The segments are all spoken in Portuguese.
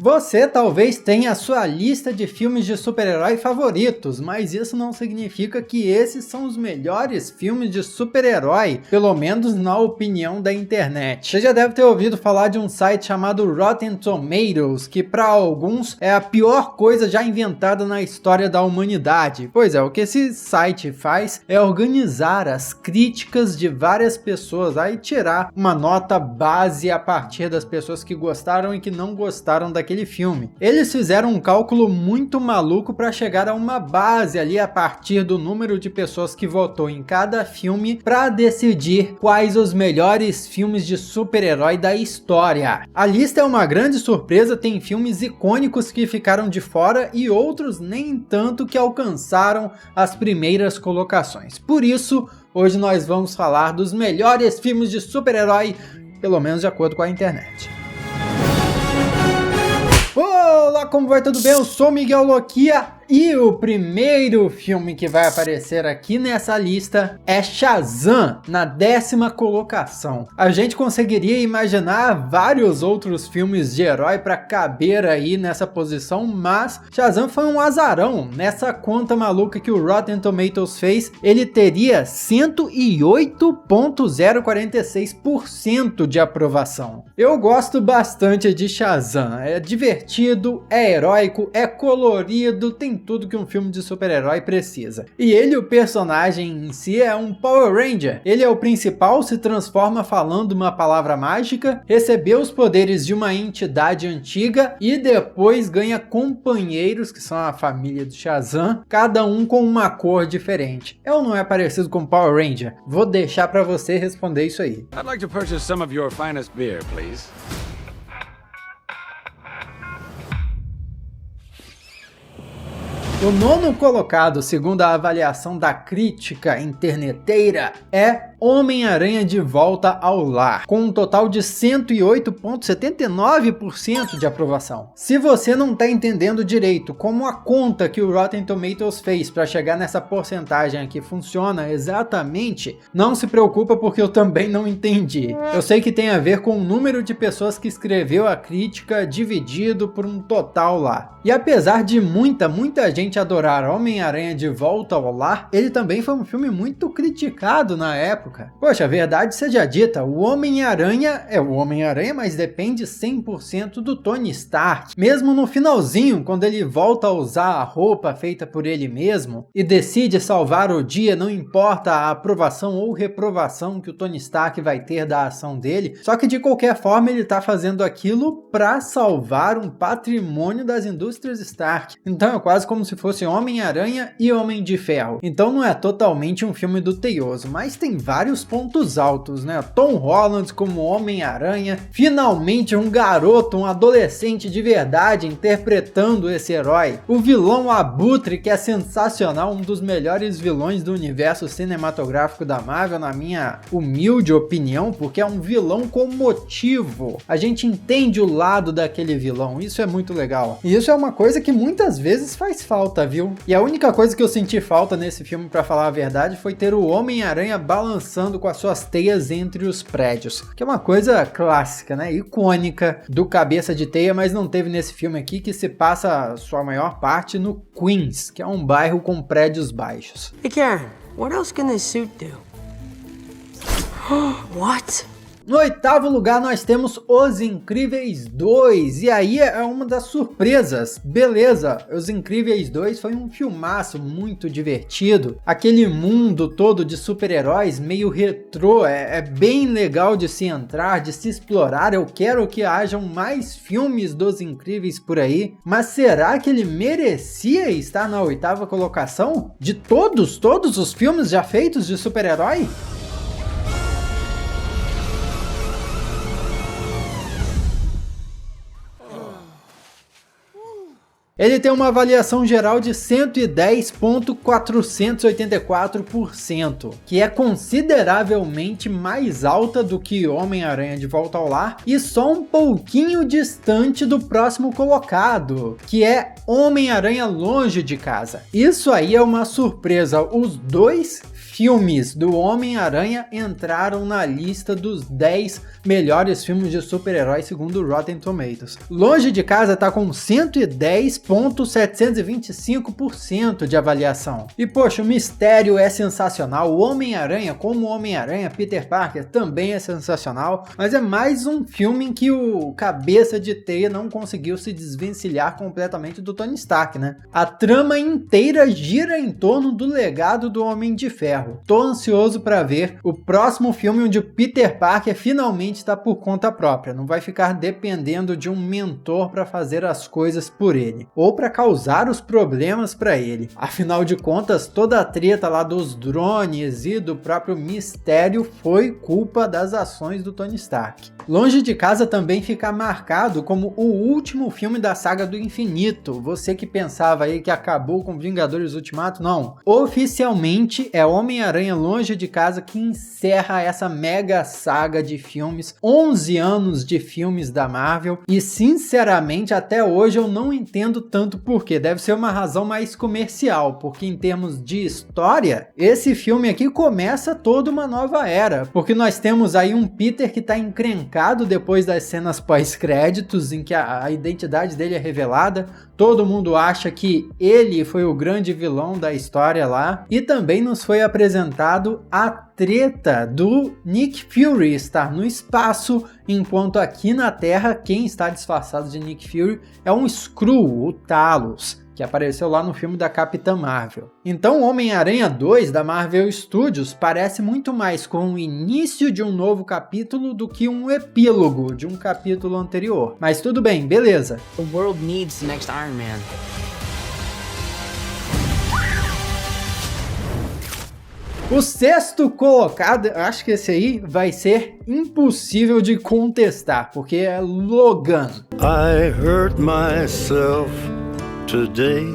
Você talvez tenha a sua lista de filmes de super-herói favoritos, mas isso não significa que esses são os melhores filmes de super-herói, pelo menos na opinião da internet. Você já deve ter ouvido falar de um site chamado Rotten Tomatoes, que para alguns é a pior coisa já inventada na história da humanidade. Pois é, o que esse site faz é organizar as críticas de várias pessoas e tirar uma nota base a partir das pessoas que gostaram e que não gostaram daquele filme. Eles fizeram um cálculo muito maluco para chegar a uma base ali a partir do número de pessoas que votou em cada filme para decidir quais os melhores filmes de super-herói da história. A lista é uma grande surpresa, tem filmes icônicos que ficaram de fora e outros nem tanto que alcançaram as primeiras colocações. Por isso, hoje nós vamos falar dos melhores filmes de super-herói, pelo menos de acordo com a internet. Olá, como vai? Tudo bem? Eu sou Miguel Loquia e o primeiro filme que vai aparecer aqui nessa lista é Shazam, na 10ª colocação. A gente conseguiria imaginar vários outros filmes de herói para caber aí nessa posição, mas Shazam foi um azarão. Nessa conta maluca que o Rotten Tomatoes fez, ele teria 108,046% de aprovação. Eu gosto bastante de Shazam, é divertido, é heróico, é colorido, tem tudo que um filme de super-herói precisa. E ele, o personagem em si, é um Power Ranger. Ele é o principal, se transforma falando uma palavra mágica, recebeu os poderes de uma entidade antiga e depois ganha companheiros, que são a família do Shazam, cada um com uma cor diferente. É ou não é parecido com Power Ranger? Vou deixar pra você responder isso aí. I'd like to purchase some of your finest beer, please. O 9º colocado, segundo a avaliação da crítica interneteira, é Homem-Aranha de Volta ao Lar, com um total de 108,79% de aprovação. Se você não está entendendo direito como a conta que o Rotten Tomatoes fez para chegar nessa porcentagem aqui funciona exatamente, não se preocupa porque eu também não entendi. Eu sei que tem a ver com o número de pessoas que escreveu a crítica dividido por um total lá. E apesar de muita gente adorar Homem-Aranha de Volta ao Lar, ele também foi um filme muito criticado na época. Poxa, a verdade seja dita, o Homem-Aranha é o Homem-Aranha, mas depende 100% do Tony Stark. Mesmo no finalzinho, quando ele volta a usar a roupa feita por ele mesmo e decide salvar o dia, não importa a aprovação ou reprovação que o Tony Stark vai ter da ação dele, só que de qualquer forma ele tá fazendo aquilo para salvar um patrimônio das indústrias Stark. Então é quase como se fosse Homem-Aranha e Homem de Ferro. Então não é totalmente um filme do teioso, mas tem vários pontos altos, né? Tom Holland como Homem-Aranha, finalmente um garoto, um adolescente de verdade interpretando esse herói. O vilão Abutre, que é sensacional, um dos melhores vilões do universo cinematográfico da Marvel, na minha humilde opinião, porque é um vilão com motivo. A gente entende o lado daquele vilão, isso é muito legal. E isso é uma coisa que muitas vezes faz falta, viu? E a única coisa que eu senti falta nesse filme, pra falar a verdade, foi ter o Homem-Aranha balançando com as suas teias entre os prédios, que é uma coisa clássica, né? Icônica do Cabeça de Teia, mas não teve nesse filme aqui, que se passa a sua maior parte no Queens, que é um bairro com prédios baixos. Hey Karen, what else can this suit do? What? No 8º lugar nós temos Os Incríveis 2, e aí é uma das surpresas. Beleza, Os Incríveis 2 foi um filmaço muito divertido, aquele mundo todo de super-heróis meio retrô, é bem legal de se entrar, de se explorar. Eu quero que hajam mais filmes dos Incríveis por aí, mas será que ele merecia estar na 8ª colocação? De todos os filmes já feitos de super-herói? Ele tem uma avaliação geral de 110,484%, que é consideravelmente mais alta do que Homem-Aranha de Volta ao Lar e só um pouquinho distante do próximo colocado, que é Homem-Aranha Longe de Casa. Isso aí é uma surpresa, os dois filmes do Homem-Aranha entraram na lista dos 10 melhores filmes de super-heróis segundo o Rotten Tomatoes. Longe de Casa tá com 110,725% de avaliação. E poxa, o mistério é sensacional, o Homem-Aranha como Homem-Aranha, Peter Parker também é sensacional, mas é mais um filme em que o cabeça de teia não conseguiu se desvencilhar completamente do Tony Stark, né? A trama inteira gira em torno do legado do Homem de Ferro. Tô ansioso para ver o próximo filme onde o Peter Parker finalmente está por conta própria, não vai ficar dependendo de um mentor para fazer as coisas por ele, ou para causar os problemas para ele. Afinal de contas, toda a treta lá dos drones e do próprio mistério foi culpa das ações do Tony Stark. Longe de Casa também fica marcado como o último filme da saga do infinito. Você que pensava aí que acabou com Vingadores Ultimato, não. Oficialmente é Homem-Aranha Longe de Casa que encerra essa mega saga de filmes, 11 anos de filmes da Marvel, e sinceramente até hoje eu não entendo tanto porquê. Deve ser uma razão mais comercial, porque em termos de história, esse filme aqui começa toda uma nova era, porque nós temos aí um Peter que está encrencado depois das cenas pós-créditos, em que a identidade dele é revelada, todo mundo acha que ele foi o grande vilão da história lá, e também nos foi apresentado a treta do Nick Fury estar no espaço, enquanto aqui na Terra quem está disfarçado de Nick Fury é um Skrull, o Talos, que apareceu lá no filme da Capitã Marvel. Então Homem-Aranha 2 da Marvel Studios parece muito mais com o início de um novo capítulo do que um epílogo de um capítulo anterior. Mas tudo bem, beleza. The world needs the next Iron Man. O sexto colocado, acho que esse aí vai ser impossível de contestar, porque é Logan. I hurt myself today.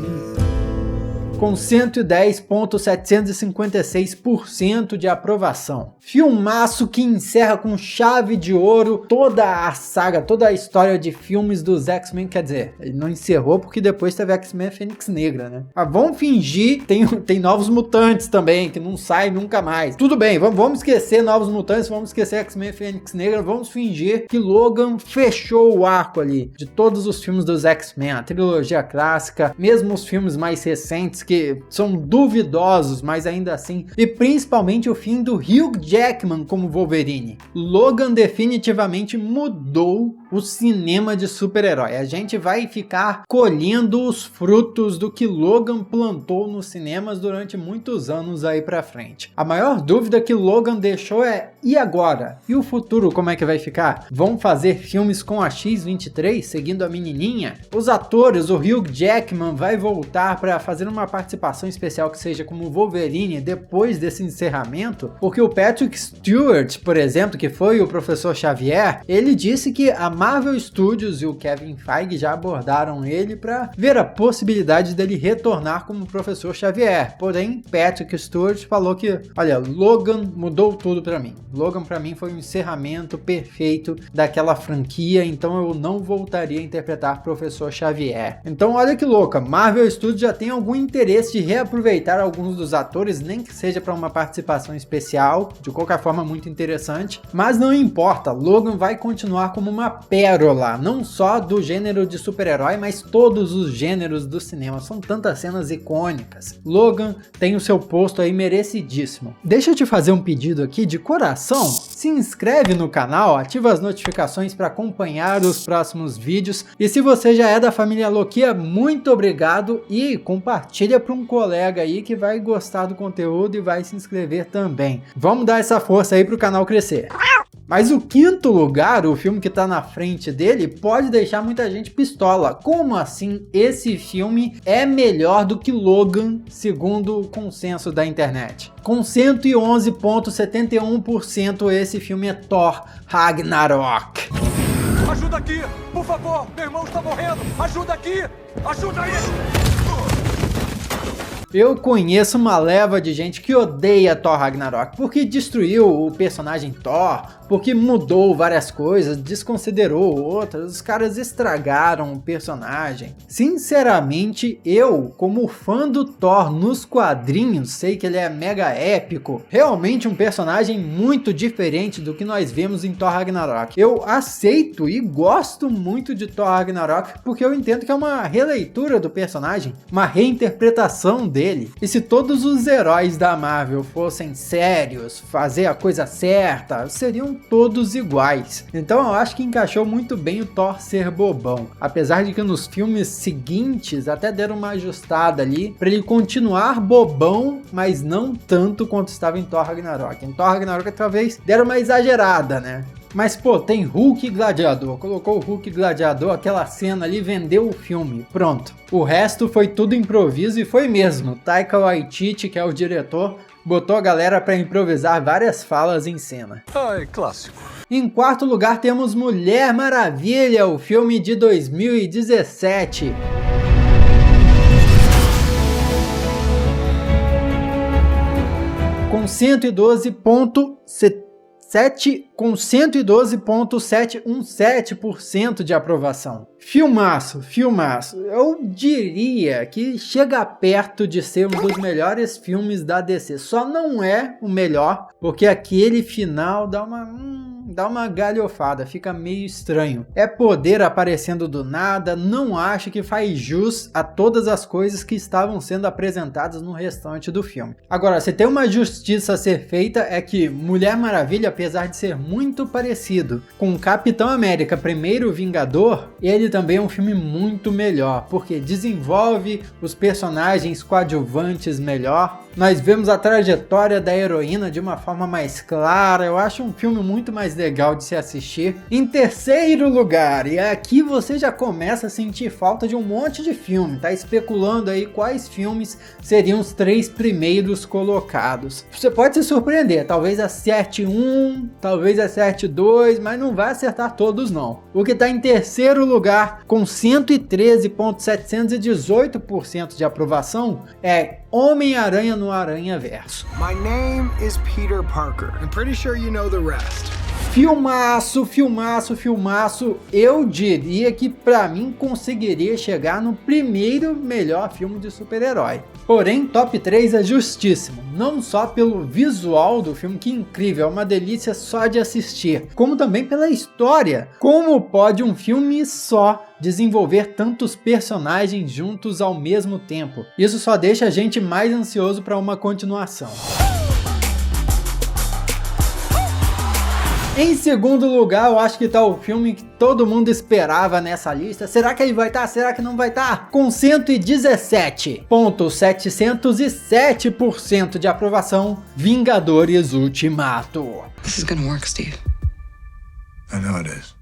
Com 110,756% de aprovação. Filmaço que encerra com chave de ouro toda a saga, toda a história de filmes dos X-Men, quer dizer, ele não encerrou porque depois teve X-Men Fênix Negra, né? Mas vamos fingir, tem Novos Mutantes também, que não sai nunca mais. Tudo bem, vamos esquecer Novos Mutantes, vamos esquecer X-Men Fênix Negra, vamos fingir que Logan fechou o arco ali de todos os filmes dos X-Men, a trilogia clássica, mesmo os filmes mais recentes, que são duvidosos, mas ainda assim, e principalmente o fim do Hugh Jackman como Wolverine. Logan definitivamente mudou o cinema de super-herói. A gente vai ficar colhendo os frutos do que Logan plantou nos cinemas durante muitos anos aí pra frente. A maior dúvida que Logan deixou é: e agora? E o futuro como é que vai ficar? Vão fazer filmes com a X-23 seguindo a menininha? Os atores, o Hugh Jackman vai voltar para fazer uma participação especial que seja como Wolverine depois desse encerramento? Porque o Patrick Stewart, por exemplo, que foi o Professor Xavier, ele disse que a Marvel Studios e o Kevin Feige já abordaram ele para ver a possibilidade dele retornar como Professor Xavier. Porém, Patrick Stewart falou que, olha, Logan mudou tudo para mim. Logan para mim foi um encerramento perfeito daquela franquia, então eu não voltaria a interpretar Professor Xavier. Então olha que louca, Marvel Studios já tem algum interesse de reaproveitar alguns dos atores, nem que seja para uma participação especial, de qualquer forma muito interessante, mas não importa, Logan vai continuar como uma pérola, não só do gênero de super-herói, mas todos os gêneros do cinema, são tantas cenas icônicas. Logan tem o seu posto aí merecidíssimo. Deixa eu te fazer um pedido aqui de coração, se inscreve no canal, ativa as notificações para acompanhar os próximos vídeos, e se você já é da família Loquia, muito obrigado, e compartilha para um colega aí que vai gostar do conteúdo e vai se inscrever também. Vamos dar essa força aí pro canal crescer. Mas o quinto lugar, o filme que tá na frente dele, pode deixar muita gente pistola. Como assim esse filme é melhor do que Logan, segundo o consenso da internet? Com 111,71% esse filme é Thor Ragnarok. Ajuda aqui, por favor, meu irmão está morrendo. Ajuda aqui, ajuda aí. Eu conheço uma leva de gente que odeia Thor Ragnarok porque destruiu o personagem Thor, porque mudou várias coisas, desconsiderou outras, os caras estragaram o personagem. Sinceramente, eu, como fã do Thor nos quadrinhos, sei que ele é mega épico, realmente um personagem muito diferente do que nós vemos em Thor Ragnarok. Eu aceito e gosto muito de Thor Ragnarok porque eu entendo que é uma releitura do personagem, uma reinterpretação dele. E se todos os heróis da Marvel fossem sérios, fazer a coisa certa, seriam todos iguais. Então eu acho que encaixou muito bem o Thor ser bobão, apesar de que nos filmes seguintes até deram uma ajustada ali para ele continuar bobão, mas não tanto quanto estava em Thor Ragnarok. Em Thor Ragnarok talvez deram uma exagerada, né? Mas pô, tem Hulk e Gladiador, colocou o Hulk e Gladiador, aquela cena ali vendeu o filme, pronto. O resto foi tudo improviso e foi mesmo, Taika Waititi, que é o diretor, botou a galera para improvisar várias falas em cena. Ai, clássico. Em quarto lugar temos Mulher Maravilha, o filme de 2017. Com 112,717% de aprovação. Filmaço. Eu diria que chega perto de ser um dos melhores filmes da DC. Só não é o melhor, porque aquele final dá uma galhofada, fica meio estranho. É poder aparecendo do nada, não acho que faz jus a todas as coisas que estavam sendo apresentadas no restante do filme. Agora, se tem uma justiça a ser feita é que Mulher Maravilha, apesar de ser muito parecido com Capitão América, Primeiro Vingador, ele também é um filme muito melhor, porque desenvolve os personagens coadjuvantes melhor, nós vemos a trajetória da heroína de uma forma mais clara, eu acho um filme muito mais legal de se assistir. Em terceiro lugar, e aqui você já começa a sentir falta de um monte de filme, tá especulando aí quais filmes seriam os 3 primeiros colocados. Você pode se surpreender, talvez acerte um, talvez acerte 2, mas não vai acertar todos não. O que está em terceiro lugar, com 113,718% de aprovação, é Homem-Aranha no Aranhaverso. My name is Peter Parker. I'm pretty sure you know the rest. Filmaço. Eu diria que pra mim conseguiria chegar no primeiro melhor filme de super-herói. Porém, top 3 é justíssimo, não só pelo visual do filme, que incrível, é uma delícia só de assistir, como também pela história. Como pode um filme só desenvolver tantos personagens juntos ao mesmo tempo? Isso só deixa a gente mais ansioso para uma continuação. Em segundo lugar, eu acho que tá o filme que todo mundo esperava nessa lista. Será que ele vai estar? Será que não vai estar? Com 117,707% de aprovação, Vingadores Ultimato. This is gonna work, Steve. I know it is.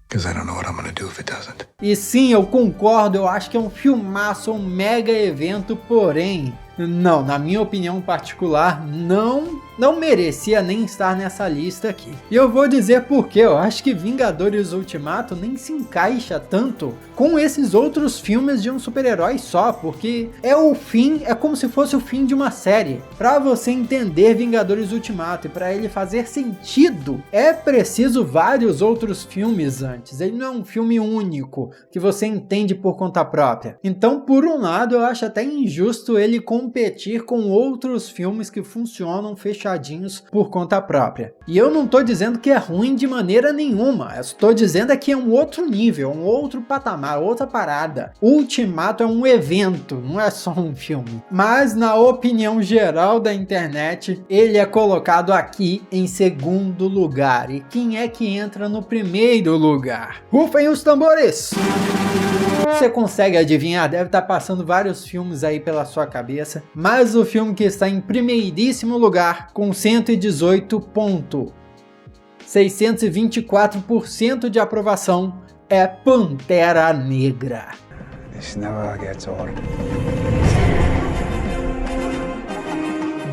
Because I don't know what I'm gonna do if it doesn't. E sim, eu concordo, eu acho que é um filmaço, um mega evento, porém, não, na minha opinião particular, não merecia nem estar nessa lista aqui. E eu vou dizer por quê. Eu acho que Vingadores Ultimato nem se encaixa tanto com esses outros filmes de um super-herói só, porque é o fim, é como se fosse o fim de uma série. Para você entender Vingadores Ultimato e para ele fazer sentido, é preciso vários outros filmes antes. Ele não é um filme único que você entende por conta própria. Então, por um lado, eu acho até injusto ele competir com outros filmes que funcionam fechadinhos por conta própria. E eu não tô dizendo que é ruim de maneira nenhuma, eu estou dizendo que é um outro nível, um outro patamar, outra parada. Ultimato é um evento, não é só um filme. Mas na opinião geral da internet, ele é colocado aqui em segundo lugar. E quem é que entra no primeiro lugar? Rufem os tambores! Você consegue adivinhar? Deve estar passando vários filmes aí pela sua cabeça, mas o filme que está em primeiríssimo lugar, com 118,624% de aprovação, é Pantera Negra. This never gets old.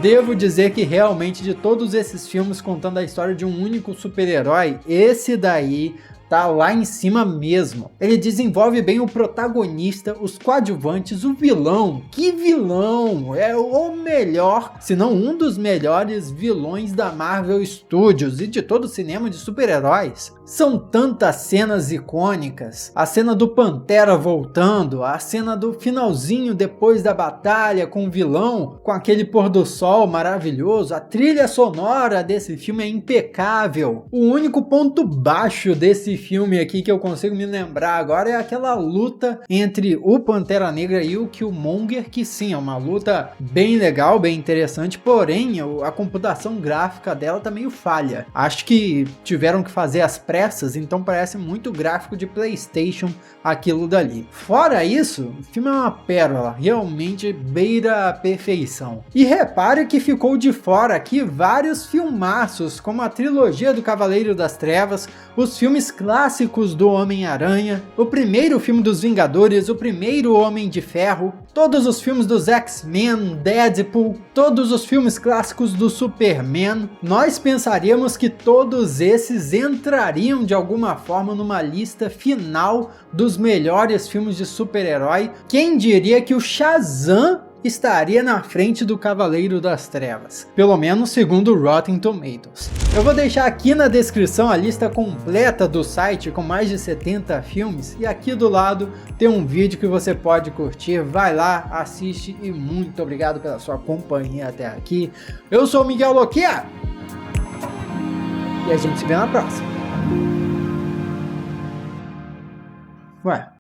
Devo dizer que realmente de todos esses filmes contando a história de um único super-herói, esse daí tá lá em cima mesmo. Ele desenvolve bem o protagonista, os coadjuvantes, o vilão. Que vilão! É o melhor, se não um dos melhores vilões da Marvel Studios e de todo o cinema de super-heróis. São tantas cenas icônicas, a cena do Pantera voltando, a cena do finalzinho depois da batalha com o vilão, com aquele pôr do sol maravilhoso, a trilha sonora desse filme é impecável. O único ponto baixo desse filme aqui que eu consigo me lembrar agora é aquela luta entre o Pantera Negra e o Killmonger, que sim, é uma luta bem legal, bem interessante, porém a computação gráfica dela tá meio falha. Acho que tiveram que fazer as pressas, então parece muito gráfico de PlayStation aquilo dali. Fora isso, o filme é uma pérola, realmente beira a perfeição. E repare que ficou de fora aqui vários filmaços, como a trilogia do Cavaleiro das Trevas, os filmes clássicos do Homem-Aranha, o primeiro filme dos Vingadores, o primeiro Homem de Ferro, todos os filmes dos X-Men, Deadpool, todos os filmes clássicos do Superman. Nós pensaríamos que todos esses entrariam de alguma forma numa lista final dos melhores filmes de super-herói. Quem diria que o Shazam estaria na frente do Cavaleiro das Trevas, pelo menos segundo o Rotten Tomatoes. Eu vou deixar aqui na descrição a lista completa do site com mais de 70 filmes e aqui do lado tem um vídeo que você pode curtir. Vai lá, assiste e muito obrigado pela sua companhia até aqui. Eu sou o Miguel Loquia e a gente se vê na próxima. Ué.